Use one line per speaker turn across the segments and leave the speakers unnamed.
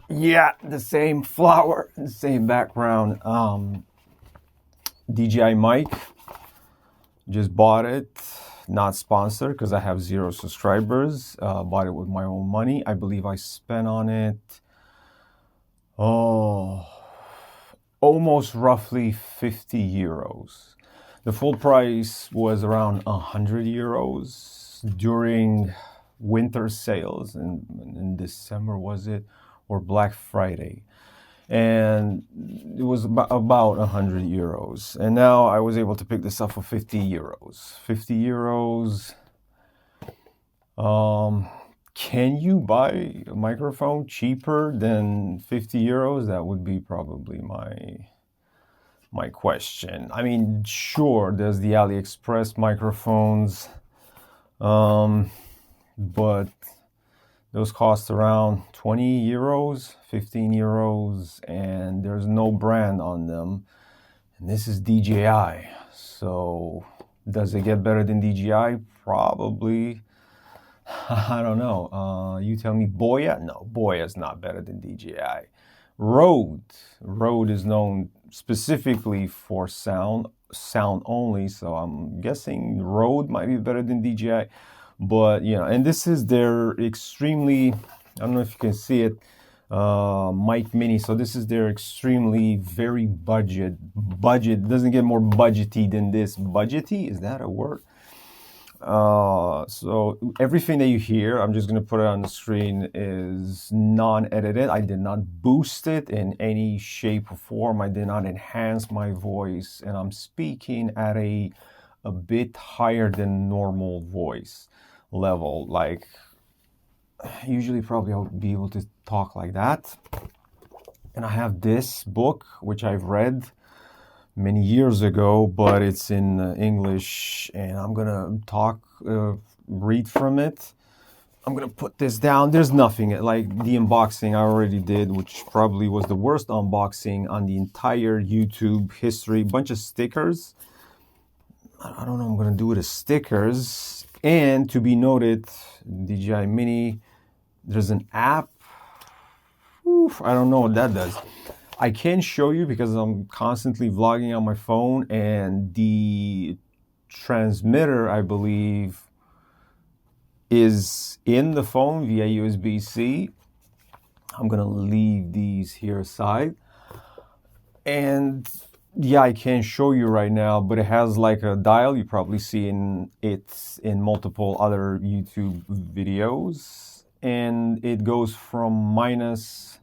Yeah, the same flower, the same background. DJI Mic, just bought it, not sponsored because I have 0 subscribers. Bought it with my own money. I believe I spent on it, almost roughly 50 euros. The full price was around 100 euros during winter sales in December, was it? Or Black Friday. And it was about 100 euros. And now I was able to pick this up for 50 euros. 50 euros. Can you buy a microphone cheaper than 50 euros? That would be probably my question. I mean, sure, there's the AliExpress microphones, but those cost around 20 euros, 15 euros, and there's no brand on them. And this is DJI. So does it get better than DJI? Probably. I don't know. You tell me. Boya? No, Boya is not better than DJI. Rode is known specifically for sound only, so I'm guessing Rode might be better than DJI. But and this is their extremely, I don't know if you can see it, Mic Mini. So this is their extremely very budget. Doesn't get more budgety than this. Budgety, is that a word? So everything that you hear, I'm just going to put it on the screen, is non-edited. I did not boost it in any shape or form. I did not enhance my voice, and I'm speaking at a bit higher than normal voice level. Like, usually probably I'll be able to talk like that. And I have this book, which I've read many years ago, but it's in English, and I'm gonna read from it. I'm gonna put this down. There's nothing like the unboxing I already did, which probably was the worst unboxing on the entire YouTube history. Bunch of stickers. I don't know what I'm gonna do with the stickers. And to be noted, DJI Mini, there's an app. Oof, I don't know what that does. I can show you because I'm constantly vlogging on my phone, and the transmitter, I believe, is in the phone via USB-C. I'm gonna leave these here aside. And yeah, I can't show you right now, but it has like a dial. You probably see it in multiple other YouTube videos, and it goes from minus.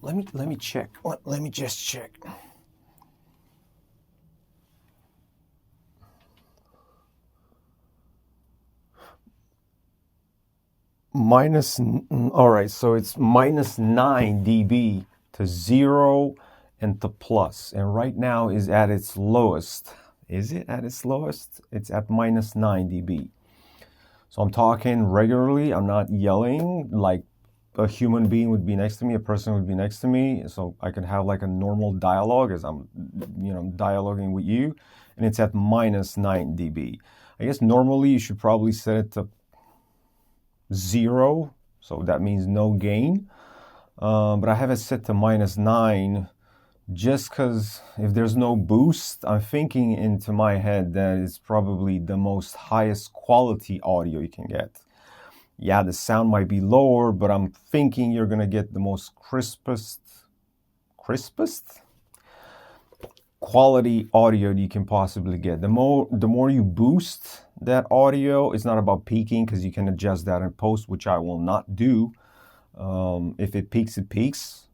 Let me check. Let me just check. Minus. All right, so it's minus 9 dB to 0 and to plus, and right now is at its lowest. Is it at its lowest? It's at minus 9 dB. So I'm talking regularly. I'm not yelling like a human being would be next to me, a person would be next to me, so I can have like a normal dialogue as I'm dialoguing with you, and it's at minus 9 dB. I guess normally you should probably set it to 0, so that means no gain, but I have it set to minus 9 just because if there's no boost, I'm thinking into my head that it's probably the most highest quality audio you can get. Yeah, the sound might be lower, but I'm thinking you're gonna get the most crispest quality audio you can possibly get. The more you boost that audio, it's not about peaking because you can adjust that in post, which I will not do. If it peaks, it peaks.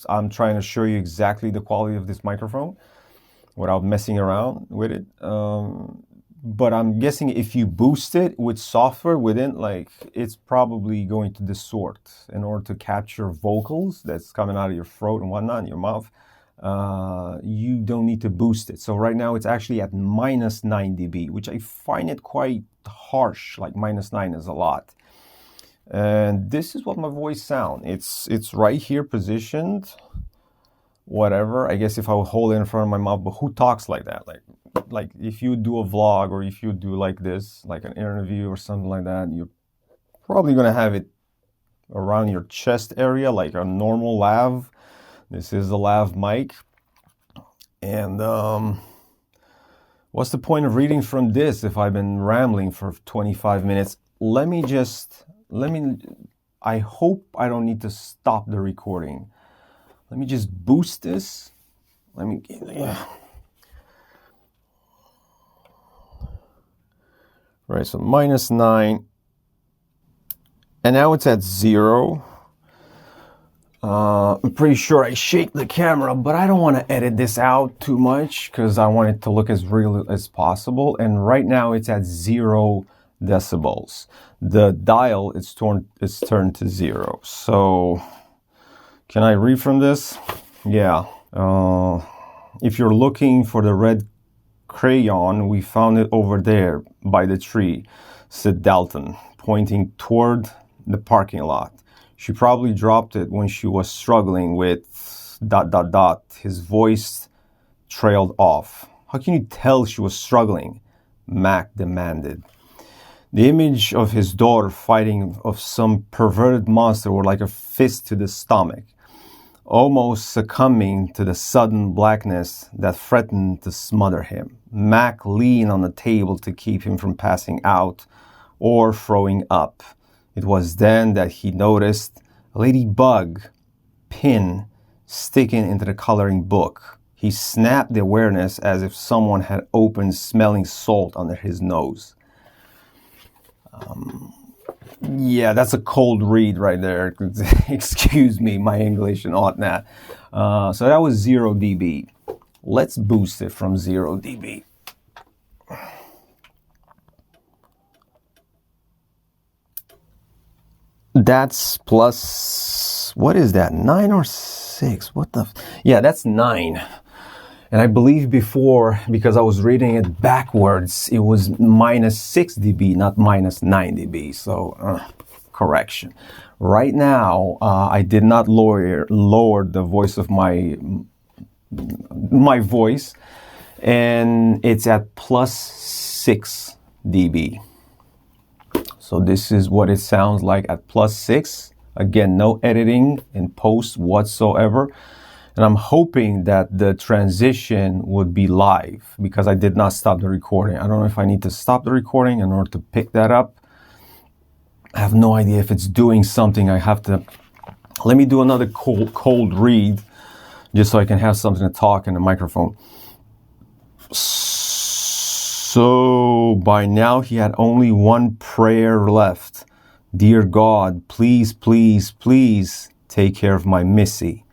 I'm trying to show you exactly the quality of this microphone without messing around with it. But I'm guessing if you boost it with software within, like, it's probably going to distort in order to capture vocals that's coming out of your throat and whatnot in your mouth. You don't need to boost it. So right now it's actually at minus 9 dB, which I find it quite harsh. Like minus 9 is a lot. And this is what my voice sound. It's right here positioned. Whatever. I guess if I would hold it in front of my mouth, but who talks like that? Like if you do a vlog, or if you do like this, like an interview or something like that, you're probably gonna have it around your chest area, like a normal lav. This is a lav mic. And what's the point of reading from this if I've been rambling for 25 minutes? I hope I don't need to stop the recording. Let me just boost this. Right, so -9. And now it's at 0. I'm pretty sure I shake the camera, but I don't want to edit this out too much because I want it to look as real as possible. And right now it's at 0 decibels. The dial is turned to 0. So can I read from this? Yeah. If you're looking for the red crayon, we found it over there by the tree, said Dalton, pointing toward the parking lot. She probably dropped it when she was struggling with ... His voice trailed off. How can you tell she was struggling? Mac demanded. The image of his daughter fighting off some perverted monster was like a fist to the stomach, almost succumbing to the sudden blackness that threatened to smother him. Mac leaned on the table to keep him from passing out or throwing up. It was then that he noticed a ladybug pin sticking into the coloring book. He snapped the awareness as if someone had opened smelling salt under his nose. Yeah, that's a cold read right there. Excuse me, my English and all that. So that was 0 dB. Let's boost it from 0 dB. That's plus, what is that, 9 or 6? Yeah, that's 9. And I believe before, because I was reading it backwards, it was -6 dB, not -9 dB. So, correction. Right now, I did not lower the voice of my voice, and it's at +6 dB. So this is what it sounds like at +6. Again, no editing in post whatsoever. And I'm hoping that the transition would be live because I did not stop the recording. I don't know if I need to stop the recording in order to pick that up. I have no idea if it's doing something. I have to... Let me do another cold read just so I can have something to talk in the microphone. So by now he had only one prayer left. Dear God, please, please, please take care of my Missy.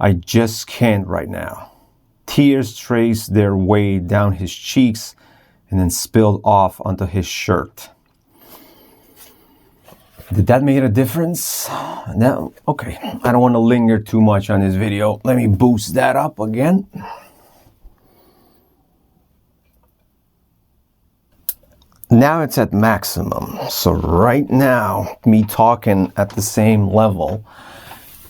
I just can't right now. Tears traced their way down his cheeks and then spilled off onto his shirt. Did that make a difference? No? Okay. I don't want to linger too much on this video. Let me boost that up again. Now it's at maximum. So right now, me talking at the same level,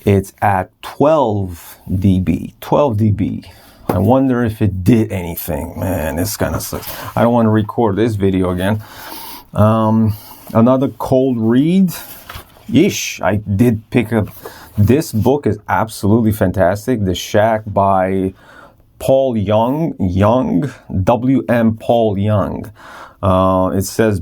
it's at 12 dB. 12 dB. I wonder if it did anything. Man, this kind of sucks. I don't want to record this video again. Another cold read. Yeesh, I did pick up. This book is absolutely fantastic. The Shack by Paul Young, W.M. Paul Young. It says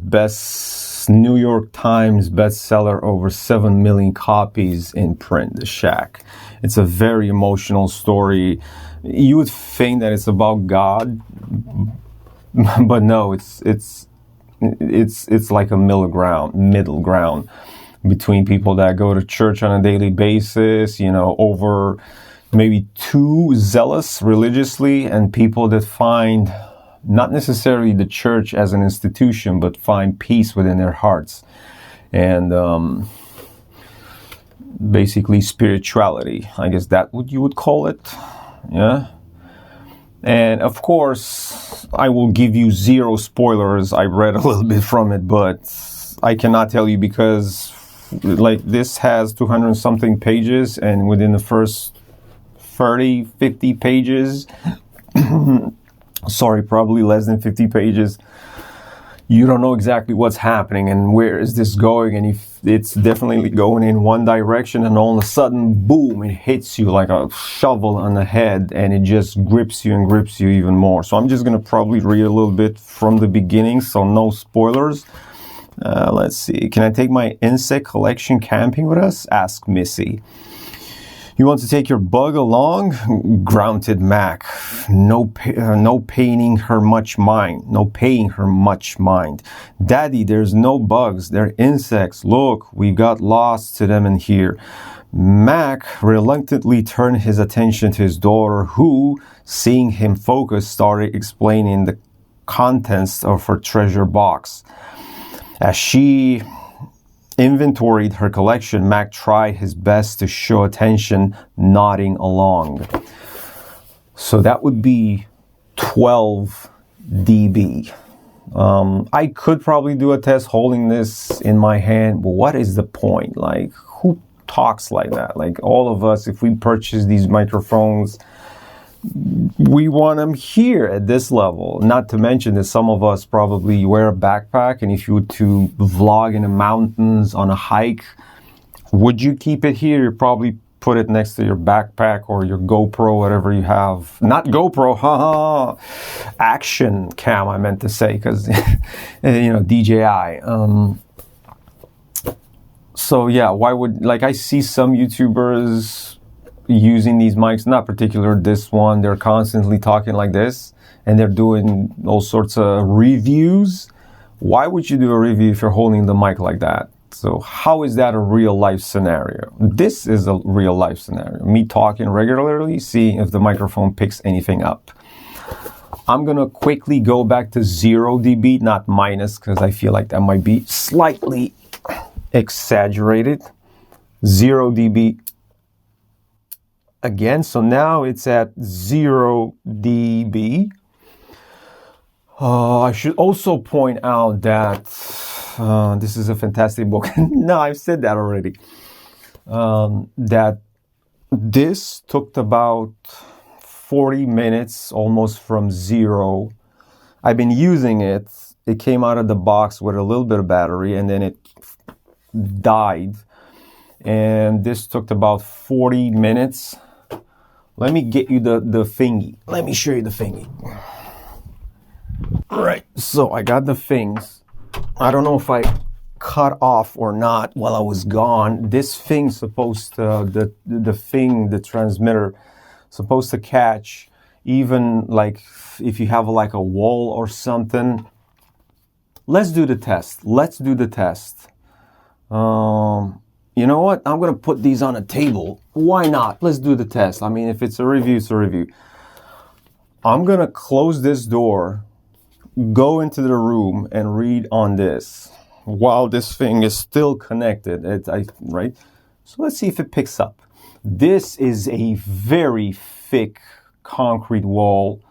New York Times bestseller, over 7 million copies in print, The Shack. It's a very emotional story. You would think that it's about God, but no, it's like a middle ground between people that go to church on a daily basis, over maybe too zealous religiously, and people that find not necessarily the church as an institution, but find peace within their hearts. And basically spirituality, I guess that what you would call it. Yeah. And of course, I will give you 0 spoilers. I read a little bit from it, but I cannot tell you because this has 200 something pages, and within the first 30, 50 pages, sorry, probably less than 50 pages, you don't know exactly what's happening and where is this going, and if it's definitely going in one direction and all of a sudden, boom, it hits you like a shovel on the head and it just grips you and grips you even more. So I'm just going to probably read a little bit from the beginning, so no spoilers. Let's see. Can I take my insect collection camping with us? Asked Missy. You want to take your bug along? Grunted Mac. No paying her much mind. No paying her much mind. Daddy, there's no bugs. They're insects. Look, we got lost to them in here. Mac reluctantly turned his attention to his daughter, who, seeing him focus, started explaining the contents of her treasure box. As she inventoried her collection, Mac tried his best to show attention, nodding along. So that would be 12 dB. I could probably do a test holding this in my hand, but what is the point? Like, who talks like that? Like, all of us, if we purchase these microphones, we want them here at this level. Not to mention that some of us probably wear a backpack, and if you were to vlog in the mountains on a hike, would you keep it here? You probably put it next to your backpack or your GoPro, whatever you have. Not GoPro, haha, action cam, I meant to say, because, DJI. So yeah, why would, like, I see some YouTubers using these mics, not particular this one, they're constantly talking like this and they're doing all sorts of reviews. Why would you do a review if you're holding the mic like that? So how is that a real life scenario? This is a real life scenario. Me talking regularly, seeing if the microphone picks anything up. I'm gonna quickly go back to 0 dB, not minus, because I feel like that might be slightly exaggerated. 0 dB again, so now it's at 0 dB. I should also point out that this is a fantastic book. No, I've said that already. That this took about 40 minutes, almost from zero. I've been using it. It came out of the box with a little bit of battery, and then it died. And this took about 40 minutes. Let me get you the thingy. Let me show you the thingy. All right, so I got the things. I don't know if I cut off or not while I was gone. This thing's supposed to, the transmitter, supposed to catch even like if you have like a wall or something. Let's do the test. You know what? I'm going to put these on a table. Why not? Let's do the test. I mean, if it's a review, it's a review. I'm going to close this door, go into the room, and read on this while this thing is still connected. Right? So let's see if it picks up. This is a very thick concrete wall,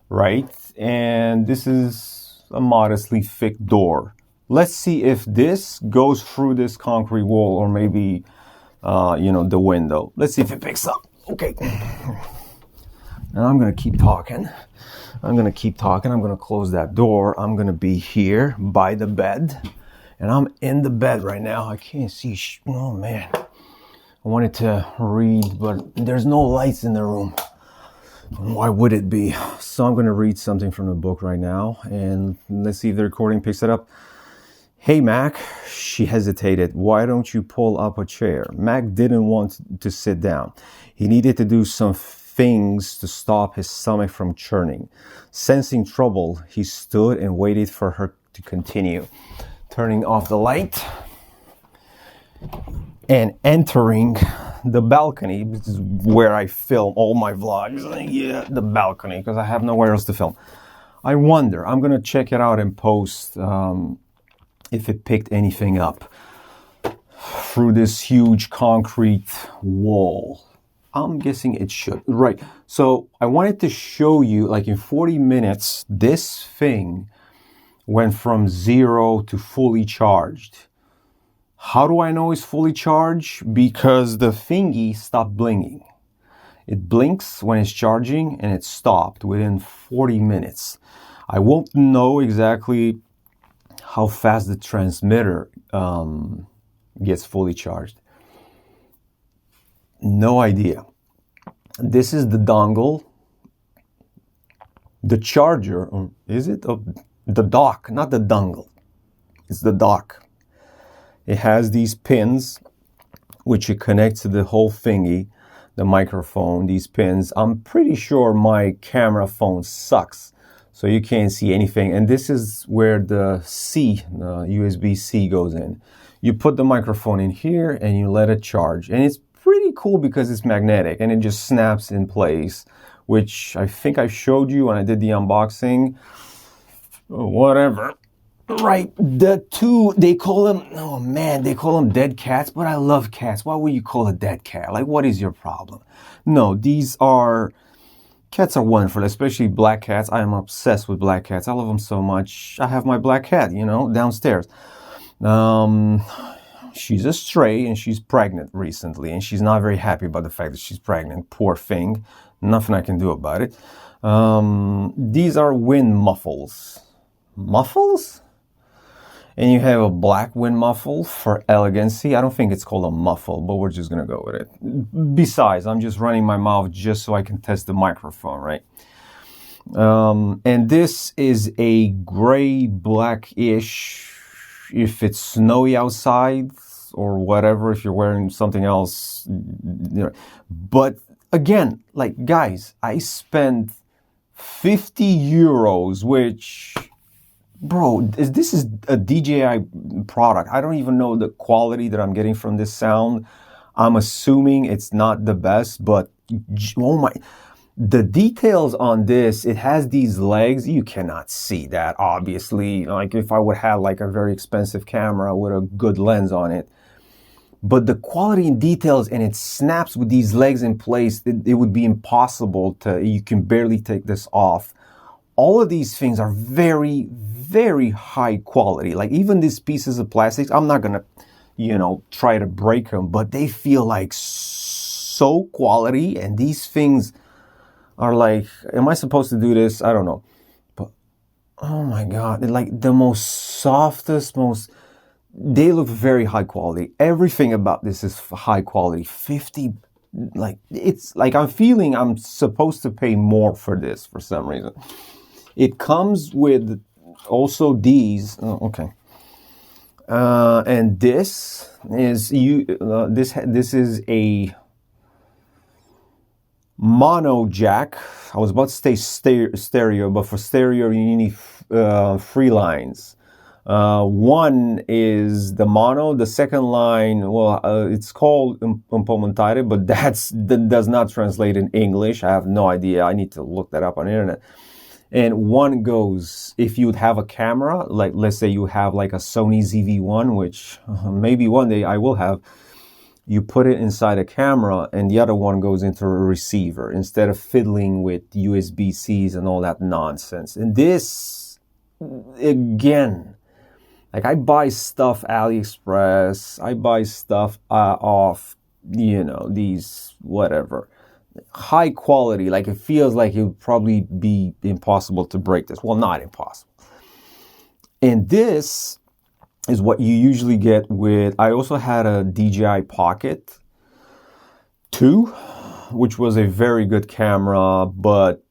right? And this is a modestly thick door. Let's see if this goes through this concrete wall or maybe, the window. Let's see if it picks up. Okay. Now I'm going to keep talking. I'm going to close that door. I'm going to be here by the bed. And I'm in the bed right now. I can't see. Oh, man. I wanted to read, but there's no lights in the room. Why would it be? So I'm going to read something from the book right now. And let's see if the recording picks it up. Hey, Mac, she hesitated. Why don't you pull up a chair? Mac didn't want to sit down. He needed to do some things to stop his stomach from churning. Sensing trouble, he stood and waited for her to continue. Turning off the light and entering the balcony. This is where I film all my vlogs. Yeah, the balcony, because I have nowhere else to film. I wonder, I'm going to check it out and post if it picked anything up through this huge concrete wall. I'm guessing it should. Right. So I wanted to show you, like in 40 minutes, this thing went from 0 to fully charged. How do I know it's fully charged? Because the thingy stopped blinking. It blinks when it's charging and it stopped within 40 minutes. I won't know exactly how fast the transmitter gets fully charged. No idea. This is the dongle. The charger, or is it? Oh, the dock, not the dongle. It's the dock. It has these pins, which it connects to the whole thingy, the microphone, these pins. I'm pretty sure my camera phone sucks, so you can't see anything. And this is where the USB-C goes in. You put the microphone in here and you let it charge. And it's pretty cool because it's magnetic and it just snaps in place, which I think I showed you when I did the unboxing. Whatever. Right, the two, they call them, oh man, they call them dead cats, but I love cats. Why would you call a dead cat? Like, what is your problem? No, cats are wonderful, especially black cats. I am obsessed with black cats. I love them so much. I have my black cat, downstairs. She's a stray and she's pregnant recently, and she's not very happy about the fact that she's pregnant. Poor thing. Nothing I can do about it. These are wind muffles. Muffles? And you have a black wind muffle for elegancy. I don't think it's called a muffle, but we're just going to go with it. Besides, I'm just running my mouth just so I can test the microphone, right? And this is a gray, blackish, if it's snowy outside or whatever, if you're wearing something else. But again, like, guys, I spent 50 euros, which... Bro, this is a DJI product. I don't even know the quality that I'm getting from this sound. I'm assuming it's not the best, but oh my, the details on this, it has these legs. You cannot see that, obviously. Like if I would have like a very expensive camera with a good lens on it. But the quality and details, and it snaps with these legs in place, it would be impossible you can barely take this off. All of these things are very, very high quality. Like even these pieces of plastics, I'm not gonna, try to break them, but they feel like so quality. And these things are like, am I supposed to do this? I don't know. But oh my God, they're like the most softest, they look very high quality. Everything about this is high quality. 50, like it's like I'm feeling I'm supposed to pay more for this for some reason. It comes with also these. Oh, okay. And this is this is a mono jack. I was about to say stereo, but for stereo you need 3 lines. One is the mono. The second line, it's called implementare, but that does not translate in English. I have no idea. I need to look that up on the internet. And one goes, if you would have a camera, like let's say you have like a Sony ZV-1, which maybe one day I will have, you put it inside a camera and the other one goes into a receiver instead of fiddling with USB-Cs and all that nonsense. And this, again, like I buy stuff AliExpress, I buy stuff off, these whatever. High quality, like it feels like it would probably be impossible to break this. Well, not impossible. And this is what you usually get with, I also had a DJI Pocket 2, which was a very good camera, but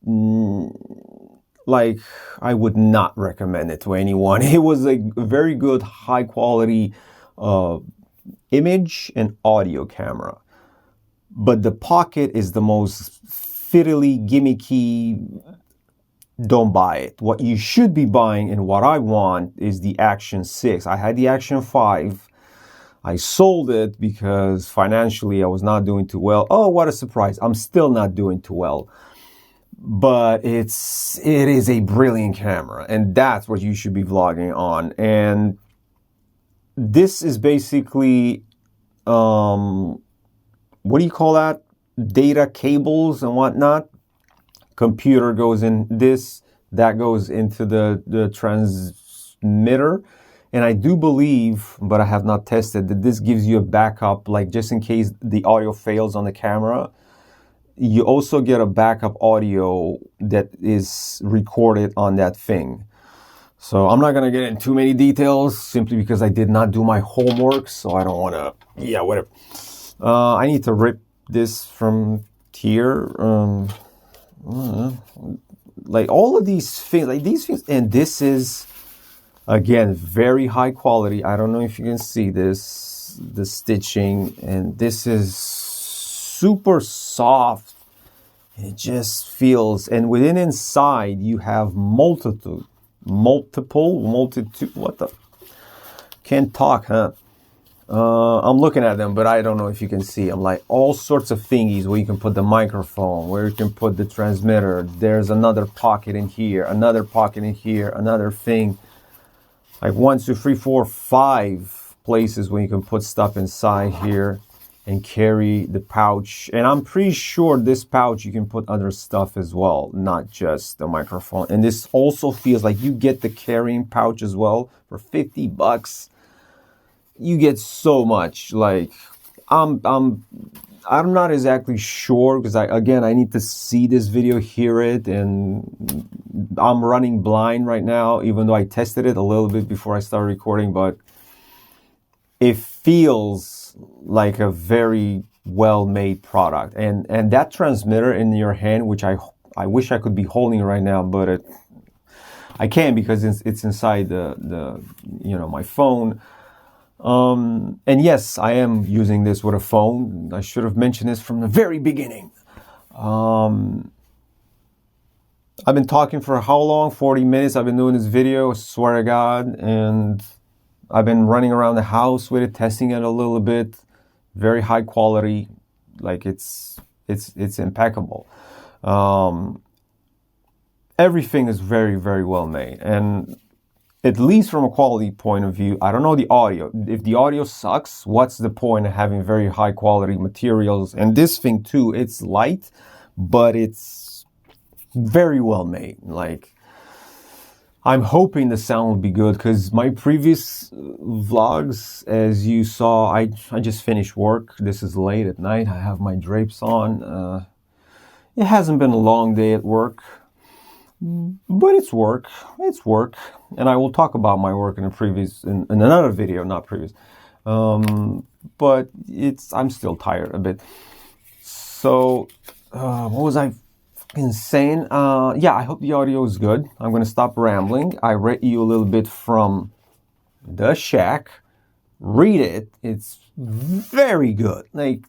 like I would not recommend it to anyone. It was a very good high quality image and audio camera. But the Pocket is the most fiddly, gimmicky. Don't buy it. What you should be buying and what I want is the Action 6. I had the Action 5. I sold it because financially I was not doing too well. Oh, what a surprise. I'm still not doing too well. But it is a brilliant camera, and that's what you should be vlogging on. And this is basically what do you call that? Data cables and whatnot. Computer goes in this, that goes into the transmitter. And I do believe, but I have not tested, that this gives you a backup, like just in case the audio fails on the camera. You also get a backup audio that is recorded on that thing. So I'm not going to get into too many details simply because I did not do my homework. So I don't want to, yeah, whatever. I need to rip this from here. Like all of these things, and this is, again, very high quality. I don't know if you can see this, the stitching, and this is super soft. It just feels, and within inside you have multitude, what the, can't talk, huh? I'm looking at them, but I don't know if you can see. I'm like all sorts of thingies where you can put the microphone, where you can put the transmitter. There's another pocket in here, another pocket in here, another thing. Like 1, 2, 3, 4, 5 places where you can put stuff inside here and carry the pouch. And I'm pretty sure this pouch you can put other stuff as well, not just the microphone. And this also feels like you get the carrying pouch as well for $50. You get so much. Like I'm not exactly sure because I need to see this video, hear it, and I'm running blind right now, even though I tested it a little bit before I started recording, but it feels like a very well-made product. And that transmitter in your hand, which I wish I could be holding it right now, but I can't because it's inside the my phone. And yes, I am using this with a phone. I should have mentioned this from the very beginning. I've been talking for how long? 40 minutes. I've been doing this video, I swear to God, and I've been running around the house with it, testing it a little bit. Very high quality, like it's impeccable. Everything is very, very well made, and at least from a quality point of view, I don't know the audio. If the audio sucks, what's the point of having very high quality materials? And this thing too, it's light, but it's very well made. Like, I'm hoping the sound will be good because my previous vlogs, as you saw, I just finished work. This is late at night. I have my drapes on. It hasn't been a long day at work, but it's work. It's work. And I will talk about my work in another video, not previous. But I'm still tired a bit. So, what was I insane? Yeah, I hope the audio is good. I'm going to stop rambling. I read you a little bit from The Shack. Read it. It's very good. Like,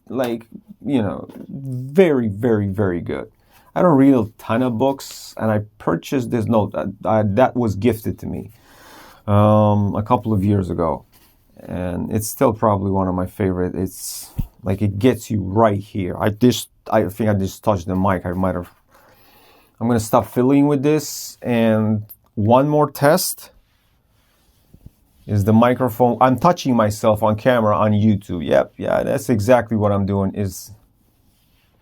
very, very, very good. I don't read a ton of books, and I purchased this note that was gifted to me a couple of years ago, and it's still probably one of my favorite. It's like it gets you right here. I think I just touched the mic. I'm going to stop fiddling with this. And one more test is the microphone. I'm touching myself on camera on YouTube. Yep, yeah, that's exactly what I'm doing. Is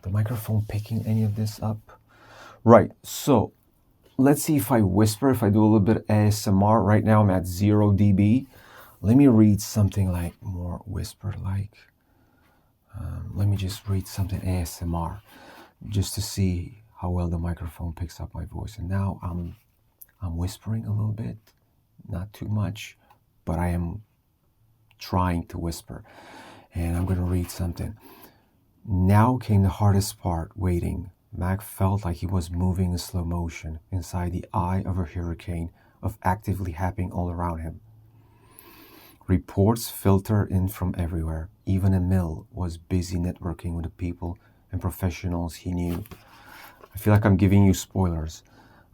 the microphone picking any of this up? Right, so let's see if I whisper, if I do a little bit of ASMR. Right now I'm at 0 dB. Let me read something like more whisper like. Let me just read something ASMR just to see how well the microphone picks up my voice. And now I'm whispering a little bit, not too much, but I am trying to whisper. And I'm going to read something. Now came the hardest part, waiting. Mac felt like he was moving in slow motion inside the eye of a hurricane of actively happening all around him. Reports filtered in from everywhere. Even Emil was busy networking with the people and professionals he knew. I feel like I'm giving you spoilers.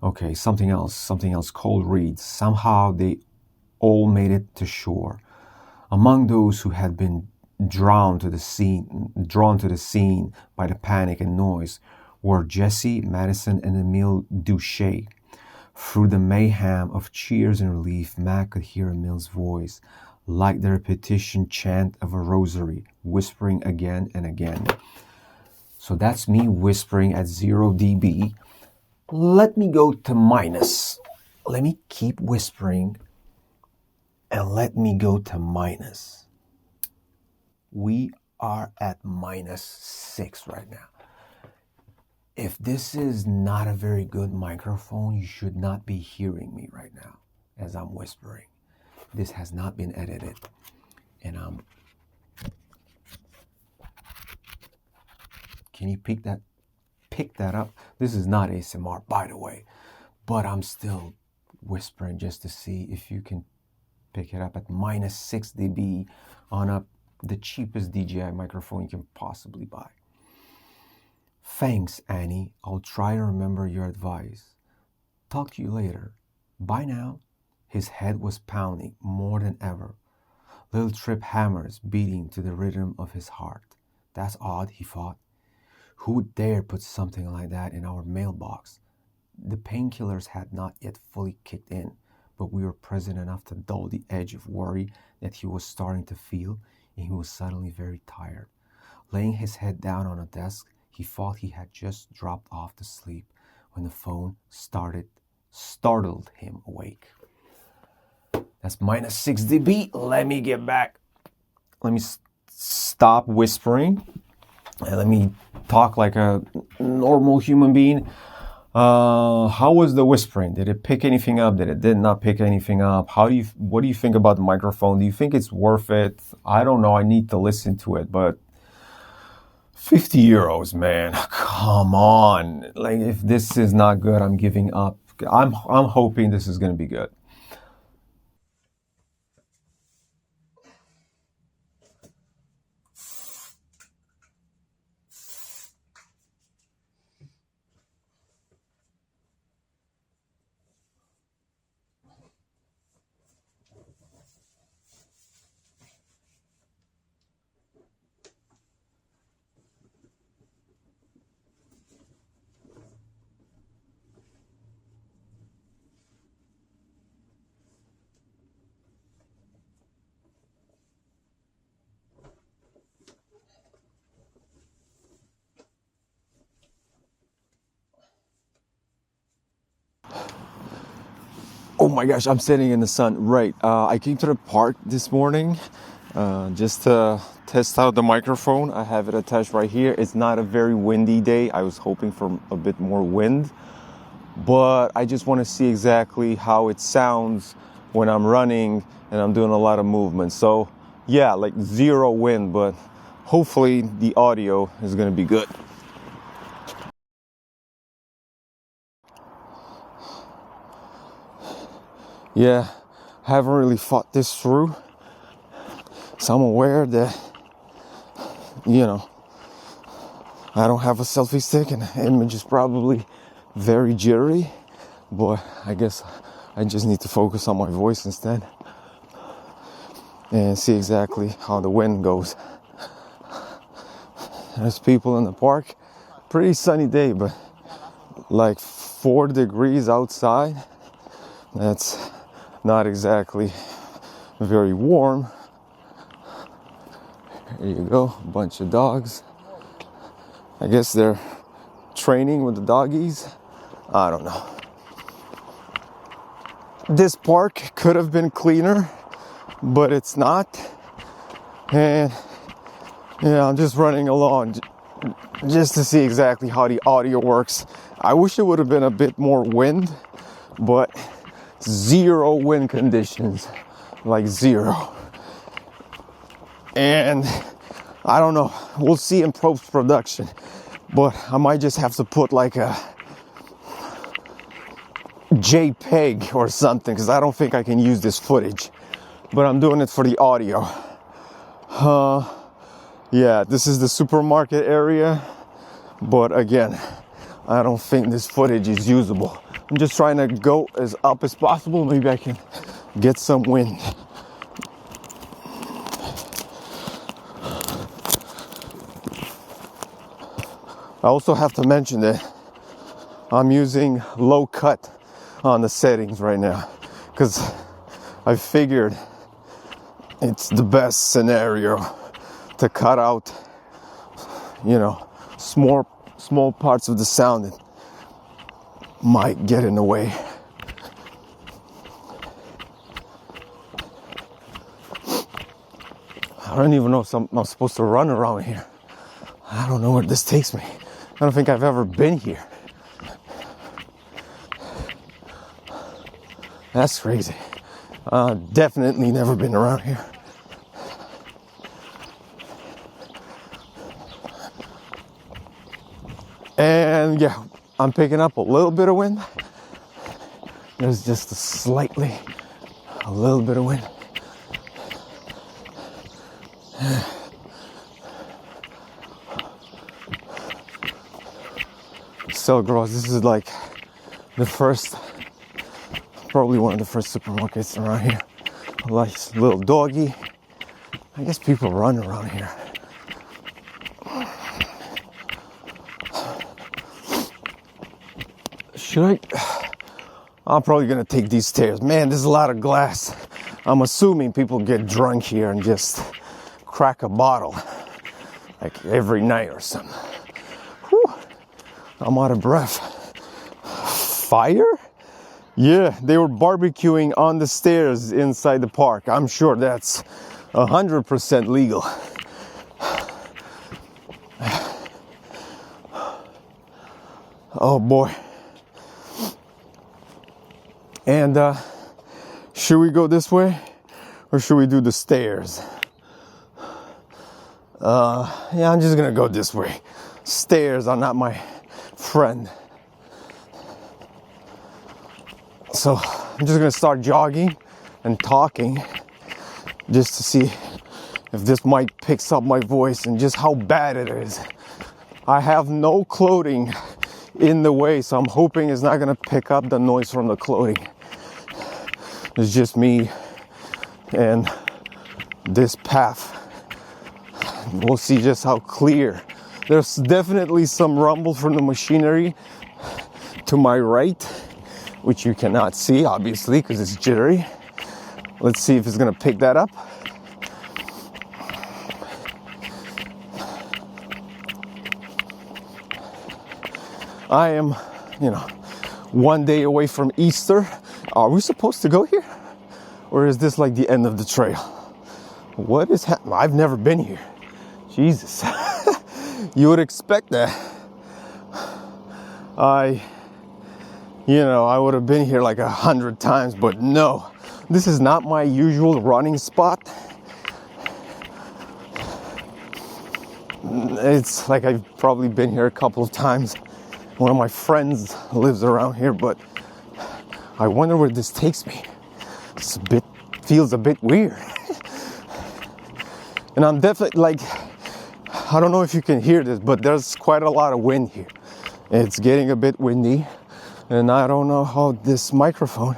Okay, something else. Cold reads. Somehow they all made it to shore. Among those who had been drawn to the scene by the panic and noise were Jesse, Madison, and Emile Duché. Through the mayhem of cheers and relief, Mac could hear Emile's voice, like the repetition chant of a rosary, whispering again and again. So that's me whispering at 0 dB. Let me go to minus. Let me keep whispering and let me go to minus. We are at -6 right now. If this is not a very good microphone, you should not be hearing me right now. as I'm whispering. This has not been edited. And can you pick that up? This is not ASMR, by the way, but I'm still whispering just to see if you can pick it up at -6 dB on the cheapest DJI microphone you can possibly buy. Thanks, Annie. I'll try to remember your advice. Talk to you later. Bye now. His head was pounding more than ever. Little trip hammers beating to the rhythm of his heart. That's odd, he thought. Who would dare put something like that in our mailbox? The painkillers had not yet fully kicked in, but we were present enough to dull the edge of worry that he was starting to feel, and he was suddenly very tired. Laying his head down on a desk, he thought he had just dropped off to sleep when the phone startled him awake. That's -6 dB. Let me get back. Let me stop whispering and let me talk like a normal human being. How was the whispering? Did it pick anything up? Did it not pick anything up? What do you think about the microphone? Do you think it's worth it? I don't know. I need to listen to it, but 50 euros, man. Come on. Like, if this is not good, I'm giving up. I'm hoping this is going to be good. Oh my gosh, I'm sitting in the sun. Right. I came to the park this morning just to test out the microphone. I have it attached right here. It's not a very windy day. I was hoping for a bit more wind, but I just want to see exactly how it sounds when I'm running and I'm doing a lot of movement. So yeah, like zero wind, but hopefully the audio is going to be good. Yeah, I haven't really thought this through. So I'm aware that, I don't have a selfie stick and the image is probably very jittery, but I guess I just need to focus on my voice instead and see exactly how the wind goes. There's people in the park. Pretty sunny day, but like 4 degrees outside. That's not exactly very warm. There you go, a bunch of dogs. I guess they're training with the doggies. I don't know. This park could have been cleaner, but it's not. And I'm just running along just to see exactly how the audio works. I wish it would have been a bit more wind, but zero wind conditions, like zero. And I don't know, we'll see in post-production, but I might just have to put like a JPEG or something, because I don't think I can use this footage, but I'm doing it for the audio. Yeah, this is the supermarket area, but again, I don't think this footage is usable. I'm just trying to go as up as possible. Maybe I can get some wind. I also have to mention that I'm using low cut on the settings right now because I figured it's the best scenario to cut out, small parts of the sound that might get in the way. I don't even know if I'm supposed to run around here. I don't know where this takes me. I don't think I've ever been here. That's crazy. Definitely never been around here. And yeah, I'm picking up a little bit of wind. There's just a little bit of wind. So gross. This is like probably one of the first supermarkets around here. A nice little doggy. I guess people run around here. I'm probably gonna take these stairs. Man, there's a lot of glass. I'm assuming people get drunk here and just crack a bottle like every night or something. Whew. I'm out of breath. Fire? Yeah, they were barbecuing on the stairs inside the park. I'm sure that's 100% legal. Oh boy. And should we go this way or should we do the stairs? Yeah, I'm just gonna go this way. Stairs are not my friend. So I'm just gonna start jogging and talking just to see if this mic picks up my voice and just how bad it is. I have no clothing in the way, so I'm hoping it's not gonna pick up the noise from the clothing. It's just me and this path. We'll see just how clear. There's definitely some rumble from the machinery to my right, which you cannot see, obviously, because it's jittery. Let's see if it's gonna pick that up. I am, one day away from Easter. Are we supposed to go here? Or is this like the end of the trail? What is happening? I've never been here. Jesus. You would expect that. I would have been here like 100 times, but no. This is not my usual running spot. It's like I've probably been here a couple of times. One of my friends lives around here, but I wonder where this takes me. Feels a bit weird. And I'm definitely I don't know if you can hear this, but there's quite a lot of wind here. It's getting a bit windy, and I don't know how this microphone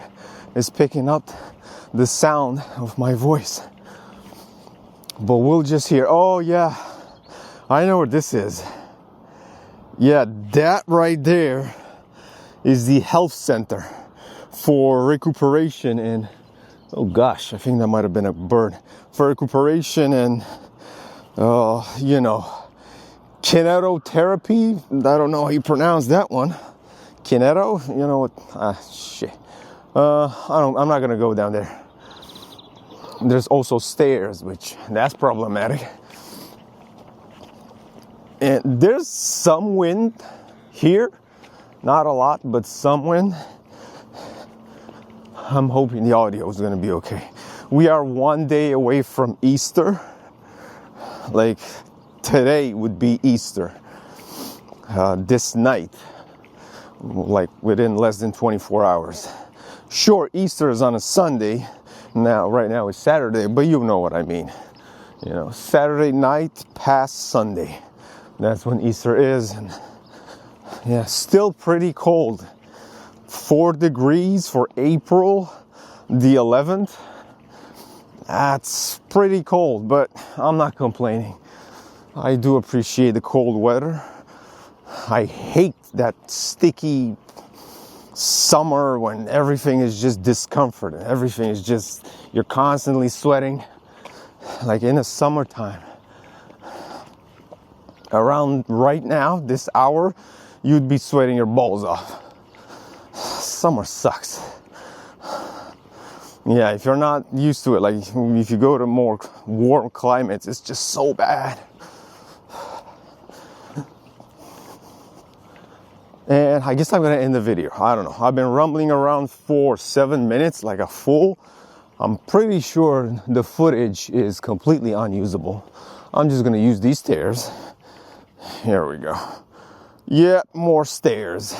is picking up the sound of my voice. But we'll just hear, oh yeah, I know where this is. Yeah, that right there is the health center for recuperation and, oh gosh, I think that might have been a bird. For recuperation and, kinetotherapy. I don't know how you pronounce that one. Kineto? You know what? Shit. I'm not gonna go down there. There's also stairs, which that's problematic. And there's some wind here. Not a lot, but some wind. I'm hoping the audio is going to be okay. We are one day away from Easter. Like today would be Easter. This night, like within less than 24 hours. Sure, Easter is on a Sunday. Right now it's Saturday, but you know what I mean. Saturday night past Sunday. That's when Easter is, and yeah, still pretty cold. 4 degrees for April the 11th. That's pretty cold, but I'm not complaining. I do appreciate the cold weather. I hate that sticky summer when everything is just discomfort and everything is just, you're constantly sweating. Like in the summertime. Around right now, this hour, you'd be sweating your balls off. Summer sucks. Yeah, if you're not used to it, like if you go to more warm climates, it's just so bad. And I guess I'm gonna end the video. I don't know. I've been rumbling around for 7 minutes like a fool. I'm pretty sure the footage is completely unusable. I'm just gonna use these stairs. Here we go. Yeah, more stairs.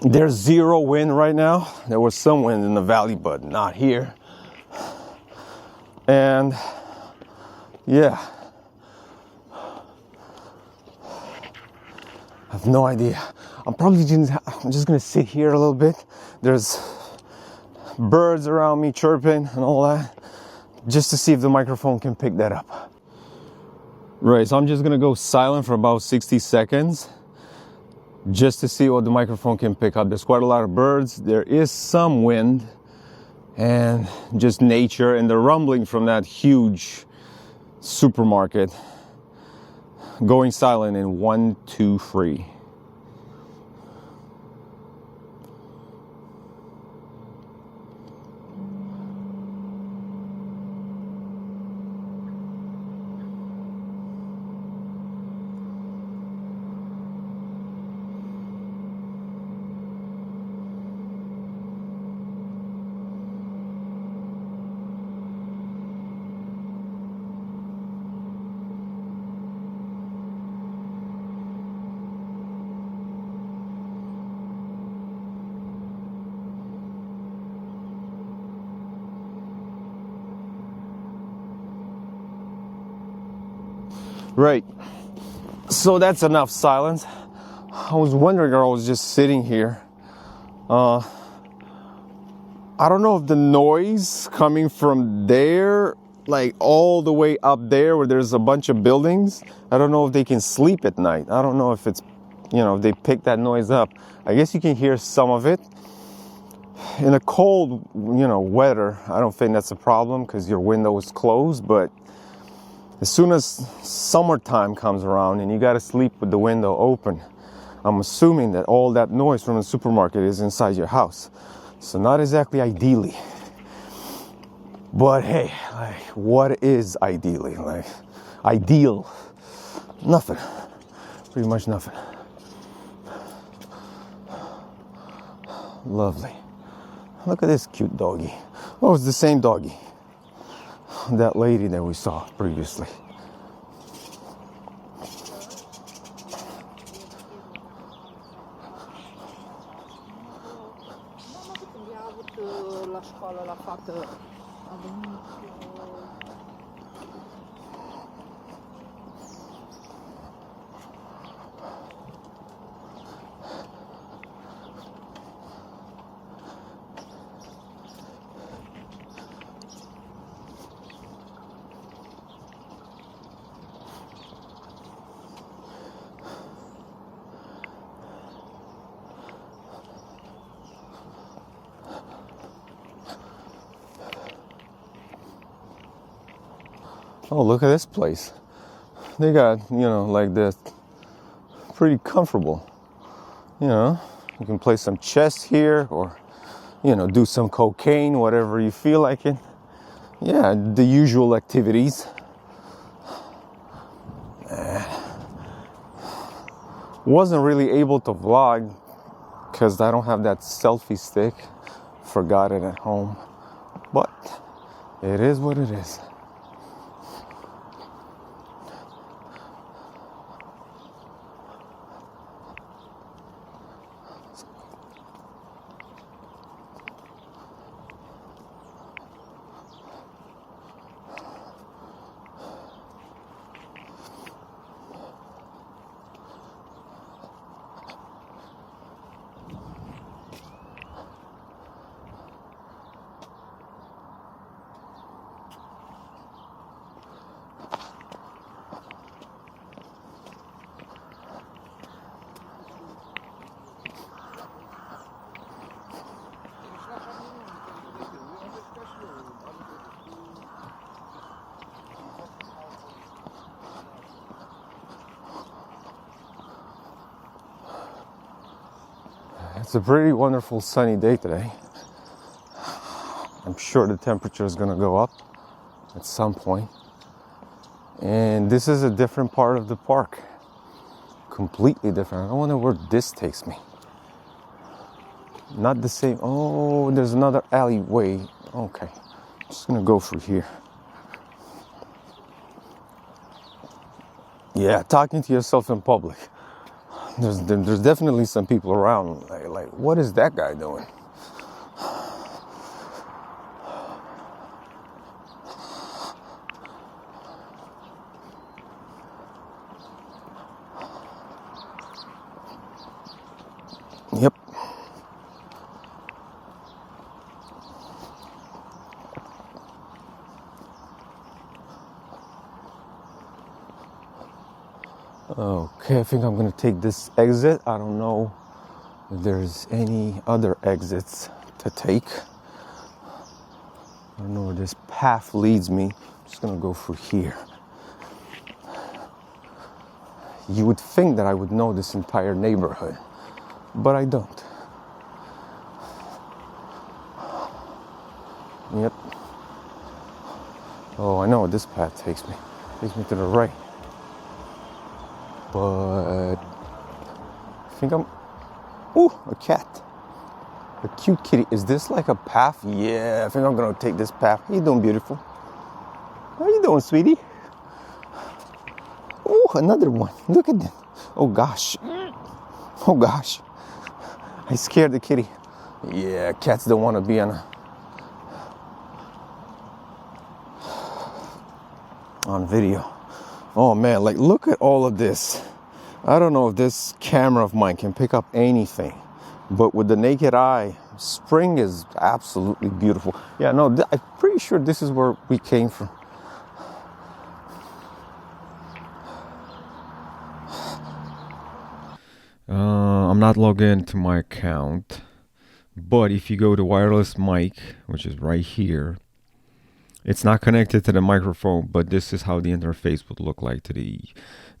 There's zero wind right now. There was some wind in the valley, but not here. And yeah, I have no idea. I'm just gonna sit here a little bit. There's birds around me chirping and all that, just to see if the microphone can pick that up. Right, so I'm just gonna go silent for about 60 seconds just to see what the microphone can pick up. There's quite a lot of birds. There is some wind and just nature and the rumbling from that huge supermarket. Going silent in 1, 2, 3. Right, so that's enough silence. I was wondering, I was just sitting here. I don't know if the noise coming from there, like all the way up there where there's a bunch of buildings, I don't know if they can sleep at night. I don't know if it's, if they pick that noise up. I guess you can hear some of it. In a cold, weather, I don't think that's a problem because your window is closed, but as soon as summertime comes around and you got to sleep with the window open, I'm assuming that all that noise from the supermarket is inside your house. So not exactly ideally. But hey, what is ideally? Ideal? Nothing. Pretty much nothing. Lovely. Look at this cute doggy. Oh, it's the same doggy. That lady that we saw previously. Oh, look at this place. They got, like this, pretty comfortable. You can play some chess here or, do some cocaine, whatever you feel like it. Yeah, the usual activities. Wasn't really able to vlog because I don't have that selfie stick. Forgot it at home. But it is what it is. It's a pretty wonderful sunny day today. I'm sure the temperature is going to go up at some point. And this is a different part of the park. Completely different. I wonder where this takes me. Not the same. Oh, there's another alleyway Okay, just gonna go for here. Yeah, talking to yourself in public. There's definitely some people around like what is that guy doing? Yep. Okay, I think I'm gonna take this exit. I don't know if there's any other exits to take. I don't know where this path leads me. I'm just gonna go through here. You would think that I would know this entire neighborhood, but I don't. Yep. Oh, I know where this path takes me. It takes me to the right. But I think I'm... Ooh, a cat. A cute kitty. Is this like a path? Yeah, I think I'm gonna take this path. How you doing, beautiful? How you doing, sweetie? Ooh, another one. Look at that. Oh gosh. Oh gosh. I scared the kitty. Yeah, cats don't want to be on video. Oh man, like look at all of this. I don't know if this camera of mine can pick up anything, but with the naked eye, spring is absolutely beautiful. Yeah, no, I'm pretty sure this is where we came from. I'm not logged into my account, but if you go to wireless mic, which is right here, it's not connected to the microphone, but this is how the interface would look like to the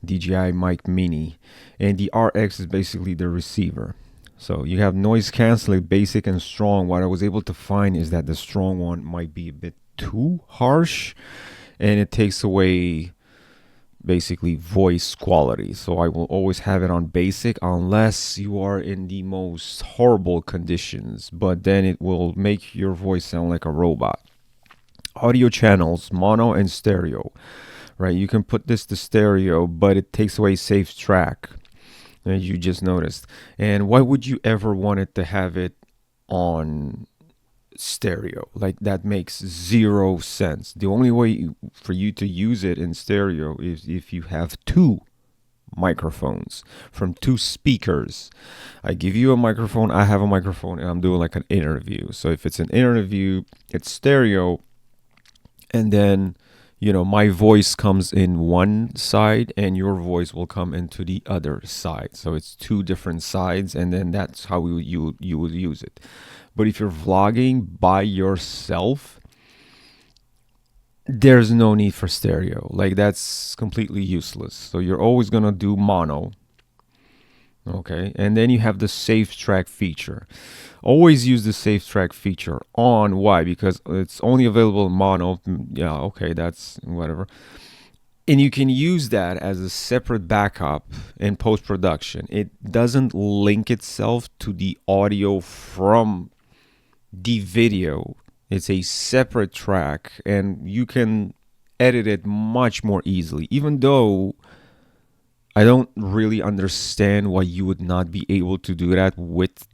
DJI Mic Mini. And the RX is basically the receiver. So you have noise canceling, basic and strong. What I was able to find is that the strong one might be a bit too harsh, and it takes away basically voice quality. So I will always have it on basic unless you are in the most horrible conditions, but then it will make your voice sound like a robot. Audio channels, mono and stereo, right? You can put this to stereo, but it takes away safe track, as you just noticed. And why would you ever want it to have it on stereo? Like, that makes zero sense. The only way for you to use it in stereo is if you have two microphones from two speakers. I give you a microphone, I have a microphone, and I'm doing like an interview. So if it's an interview, it's stereo, and then my voice comes in one side and your voice will come into the other side. So it's two different sides, and then that's how you would use it. But if you're vlogging by yourself, there's no need for stereo. Like, that's completely useless. So you're always gonna do mono. Okay, and then you have the safe track feature. Always use the safe track feature on. Why? Because it's only available in mono. Yeah, okay, that's whatever. And you can use that as a separate backup in post-production. It doesn't link itself to the audio from the video. It's a separate track, and you can edit it much more easily. Even though I don't really understand why you would not be able to do that with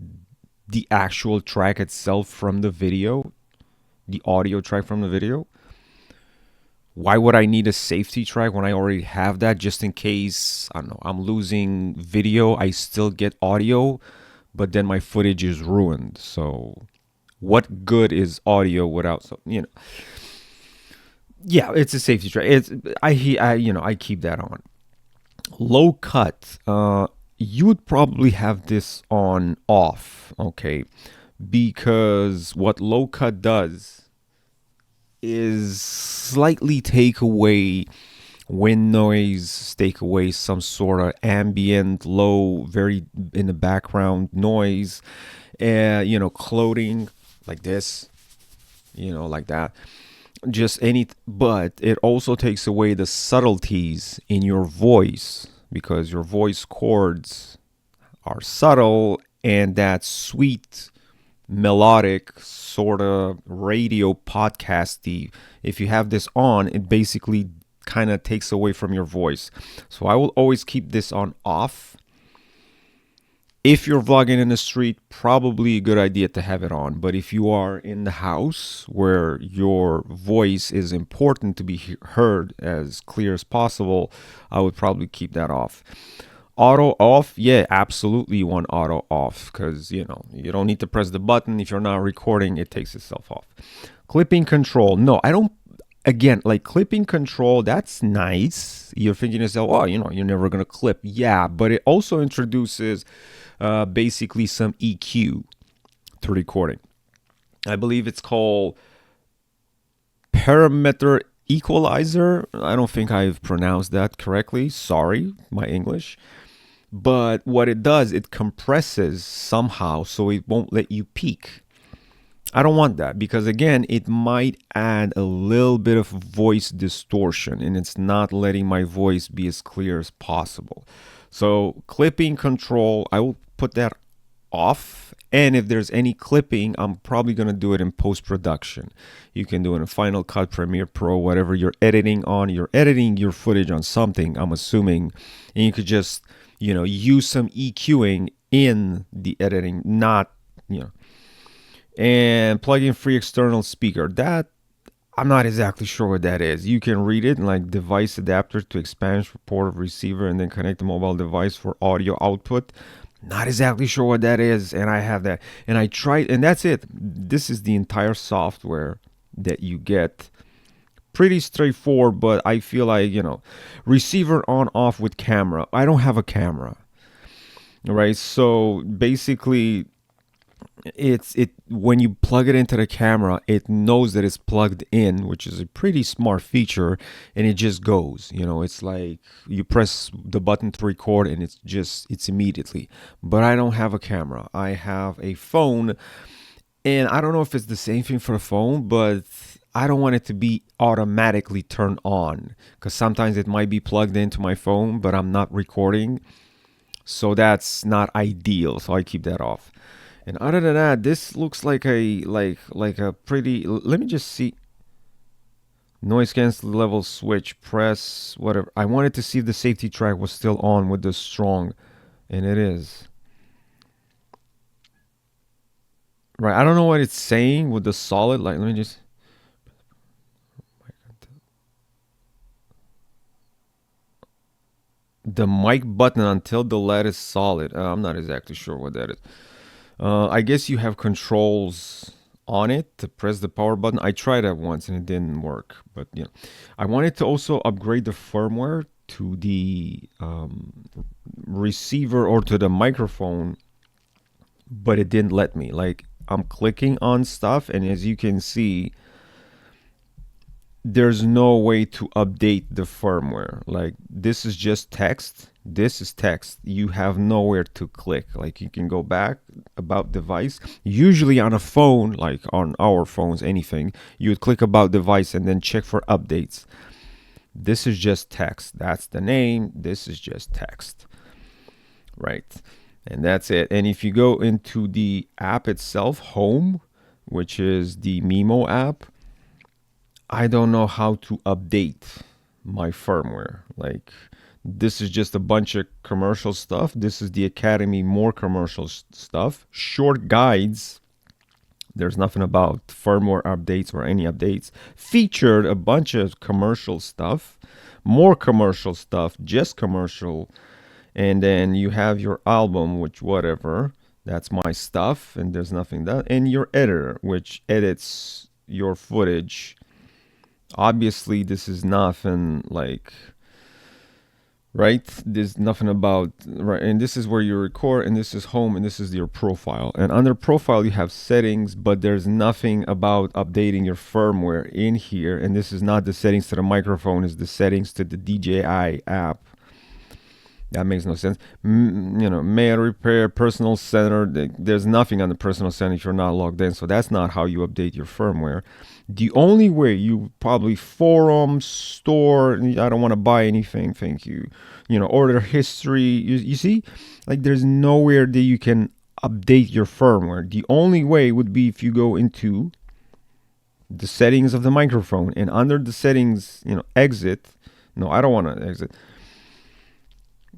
the actual track itself from the video, the audio track from the video. Why would I need a safety track when I already have that, just in case, I don't know, I'm losing video, I still get audio, but then my footage is ruined. So what good is audio without, yeah, it's a safety track. I keep that on. Low cut, you would probably have this on off, okay? Because what low cut does is slightly take away wind noise, take away some sort of ambient, low, very in the background noise, clothing like this, like that. But it also takes away the subtleties in your voice, because your voice chords are subtle, and that sweet melodic sort of radio podcasty. If you have this on, it basically kind of takes away from your voice. So I will always keep this on off. If you're vlogging in the street, probably a good idea to have it on. But if you are in the house where your voice is important to be heard as clear as possible, I would probably keep that off. Auto off, yeah, absolutely you want auto off, because you don't need to press the button. If you're not recording, it takes itself off. Clipping control, no, I don't. Again, like clipping control, that's nice. You're thinking to yourself, oh, you're never gonna clip. Yeah, but it also introduces basically some EQ to recording. I believe it's called parameter equalizer. I don't think I've pronounced that correctly. Sorry, my English. But what it does, it compresses somehow so it won't let you peak. I don't want that, because again, it might add a little bit of voice distortion, and it's not letting my voice be as clear as possible. So clipping control, I will put that off. And if there's any clipping, I'm probably going to do it in post-production. You can do it in Final Cut, Premiere Pro, whatever you're editing on. You're editing your footage on something, I'm assuming, and you could just, use some EQing in the editing, not, and plug in free external speaker. That I'm not exactly sure what that is. You can read it like device adapter to expand port of receiver and then connect the mobile device for audio output. Not exactly sure what that is, and I have that. And I tried, and that's it. This is the entire software that you get. Pretty straightforward, but I feel like, receiver on off with camera. I don't have a camera. Right? So basically, it when you plug it into the camera, it knows that it's plugged in, which is a pretty smart feature, and it just goes. It's like you press the button to record and it's immediately. But I don't have a camera. I have a phone, and I don't know if it's the same thing for a phone, but I don't want it to be automatically turned on, because sometimes it might be plugged into my phone but I'm not recording, so that's not ideal. So I keep that off. And other than that, this looks like a pretty. Let me just see. Noise cancel level switch. Press whatever. I wanted to see if the safety track was still on with the strong, and it is. Right. I don't know what it's saying with the solid. Like, let me just. The mic button until the LED is solid. I'm not exactly sure what that is. I guess you have controls on it to press the power button. I tried that once and it didn't work, but I wanted to also upgrade the firmware to the receiver or to the microphone, but it didn't let me. Like, I'm clicking on stuff, and as you can see, there's no way to update the firmware. Like, this is just text. This is text. You have nowhere to click. Like, you can go back about device. Usually on a phone, like on our phones, anything, you would click about device and then check for updates. This is just text. That's the name. This is just text. Right. And that's it. And if you go into the app itself, home, which is the Mimo app, I don't know how to update my firmware. Like, this is just a bunch of commercial stuff. This is the Academy, more commercial stuff. Short guides. There's nothing about firmware updates or any updates. Featured a bunch of commercial stuff. More commercial stuff, just commercial. And then you have your album, which whatever. That's my stuff, and there's nothing that. And your editor, which edits your footage. Obviously, this is nothing like, right? There's nothing about, right? And this is where you record, and this is home, and this is your profile. And under profile, you have settings, but there's nothing about updating your firmware in here. And this is not the settings to the microphone, it's the settings to the DJI app. That makes no sense. Mail repair, personal center. There's nothing on the personal center if you're not logged in. So that's not how you update your firmware. The only way, you probably forum, store, I don't want to buy anything, thank you. Order history. You see, like, there's nowhere that you can update your firmware. The only way would be if you go into the settings of the microphone, and under the settings, exit. No, I don't want to exit.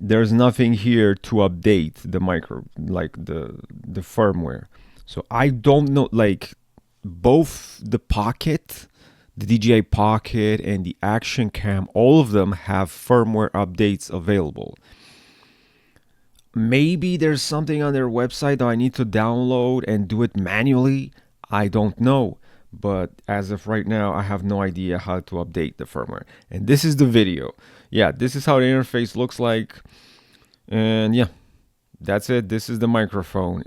There's nothing here to update the the firmware. So I don't know, like both the Pocket, the DJI Pocket, and the Action Cam, all of them have firmware updates available. Maybe there's something on their website that I need to download and do it manually. I don't know. But as of right now, I have no idea how to update the firmware. And this is the video. Yeah, this is how the interface looks like. And yeah, that's it. This is the microphone.